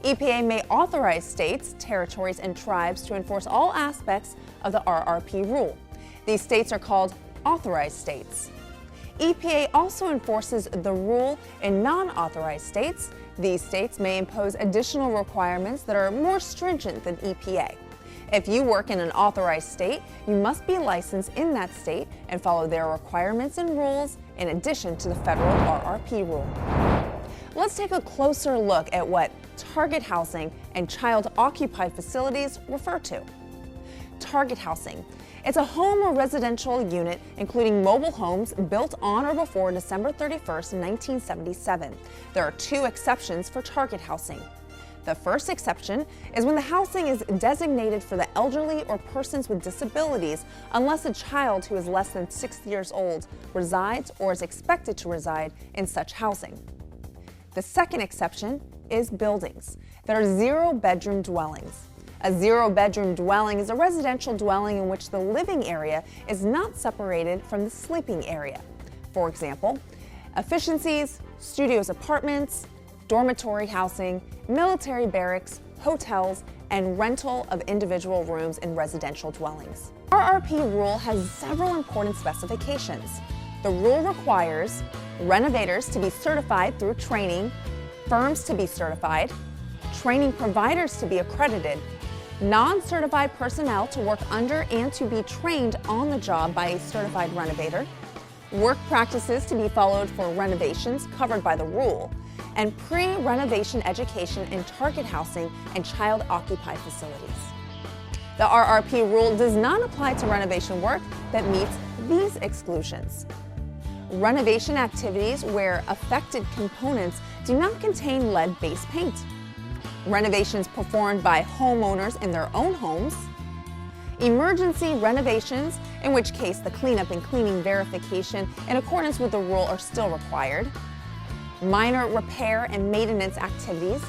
EPA may authorize states, territories, and tribes to enforce all aspects of the RRP rule. These states are called authorized states. EPA also enforces the rule in non-authorized states. These states may impose additional requirements that are more stringent than EPA. If you work in an authorized state, you must be licensed in that state and follow their requirements and rules in addition to the federal RRP rule. Let's take a closer look at what target housing and child-occupied facilities refer to. Target housing. It's a home or residential unit including mobile homes built on or before December 31st, 1977. There are two exceptions for target housing. The first exception is when the housing is designated for the elderly or persons with disabilities unless a child who is less than 6 years old resides or is expected to reside in such housing. The second exception is buildings that are zero-bedroom dwellings. A zero-bedroom dwelling is a residential dwelling in which the living area is not separated from the sleeping area. For example, efficiencies, studios apartments, dormitory housing, military barracks, hotels, and rental of individual rooms in residential dwellings. RRP rule has several important specifications. The rule requires renovators to be certified through training, firms to be certified, training providers to be accredited, non-certified personnel to work under and to be trained on the job by a certified renovator, work practices to be followed for renovations covered by the rule, and pre-renovation education in target housing and child-occupied facilities. The RRP rule does not apply to renovation work that meets these exclusions. Renovation activities where affected components do not contain lead-based paint. Renovations performed by homeowners in their own homes. Emergency renovations, in which case the cleanup and cleaning verification in accordance with the rule are still required. Minor repair and maintenance activities.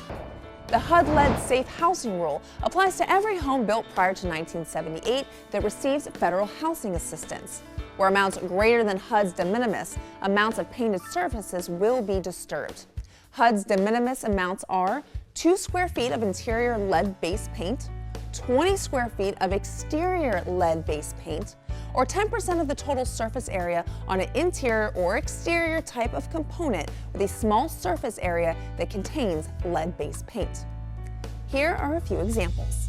The HUD lead safe housing rule applies to every home built prior to 1978 that receives federal housing assistance. Where amounts greater than HUD's de minimis amounts of painted surfaces will be disturbed. HUD's de minimis amounts are 2 square feet of interior lead-based paint, 20 square feet of exterior lead-based paint, or 10% of the total surface area on an interior or exterior type of component with a small surface area that contains lead-based paint. Here are a few examples.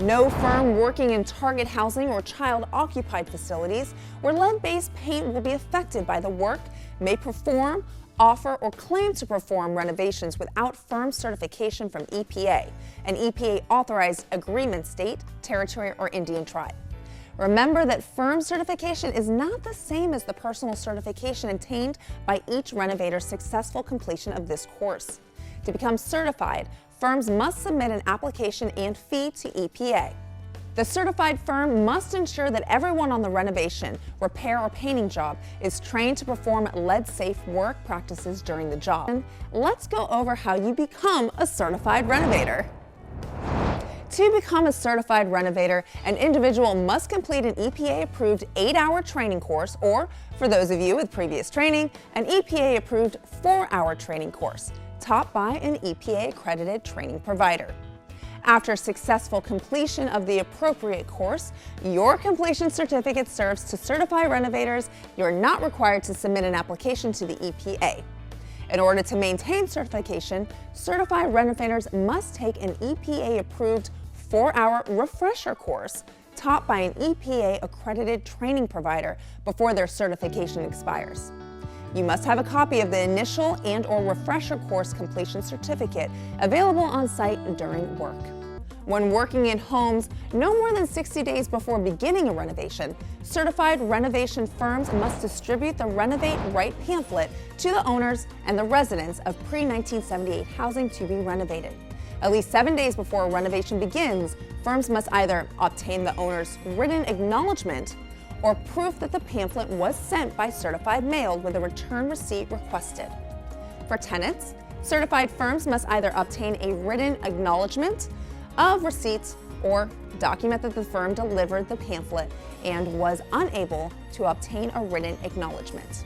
No firm working in target housing or child-occupied facilities where lead-based paint will be affected by the work may perform, offer, or claim to perform renovations without firm certification from EPA, an EPA-authorized agreement state, territory, or Indian tribe. Remember that firm certification is not the same as the personal certification attained by each renovator's successful completion of this course. To become certified, firms must submit an application and fee to EPA. The certified firm must ensure that everyone on the renovation, repair, or painting job is trained to perform lead-safe work practices during the job. Let's go over how you become a certified renovator. To become a certified renovator, an individual must complete an EPA-approved 8-hour training course, or, for those of you with previous training, an EPA-approved 4-hour training course, taught by an EPA-accredited training provider. After successful completion of the appropriate course, your completion certificate serves to certify renovators. You're not required to submit an application to the EPA. In order to maintain certification, certified renovators must take an EPA-approved 4-hour refresher course taught by an EPA-accredited training provider before their certification expires. You must have a copy of the initial and/or refresher course completion certificate available on site during work. When working in homes no more than 60 days before beginning a renovation, certified renovation firms must distribute the Renovate Right pamphlet to the owners and the residents of pre-1978 housing to be renovated. At least 7 days before a renovation begins, firms must either obtain the owner's written acknowledgement or proof that the pamphlet was sent by certified mail with a return receipt requested. For tenants, certified firms must either obtain a written acknowledgement of receipts or document that the firm delivered the pamphlet and was unable to obtain a written acknowledgement.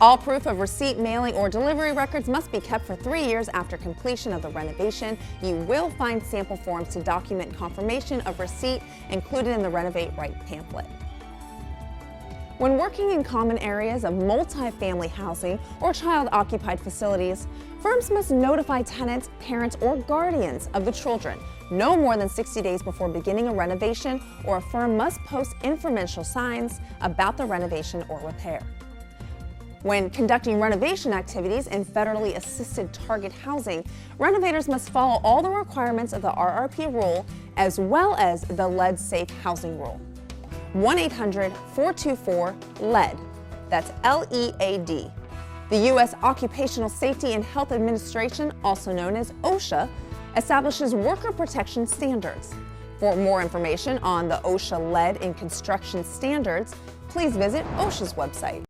All proof of receipt, mailing, or delivery records must be kept for 3 years after completion of the renovation. You will find sample forms to document confirmation of receipt included in the Renovate Right pamphlet. When working in common areas of multi-family housing or child-occupied facilities, firms must notify tenants, parents, or guardians of the children no more than 60 days before beginning a renovation, or a firm must post informational signs about the renovation or repair. When conducting renovation activities in federally assisted target housing, renovators must follow all the requirements of the RRP rule as well as the lead-safe housing rule. 1-800-424-LEAD. That's LEAD. The U.S. Occupational Safety and Health Administration, also known as OSHA, establishes worker protection standards. For more information on the OSHA lead in construction standards, please visit OSHA's website.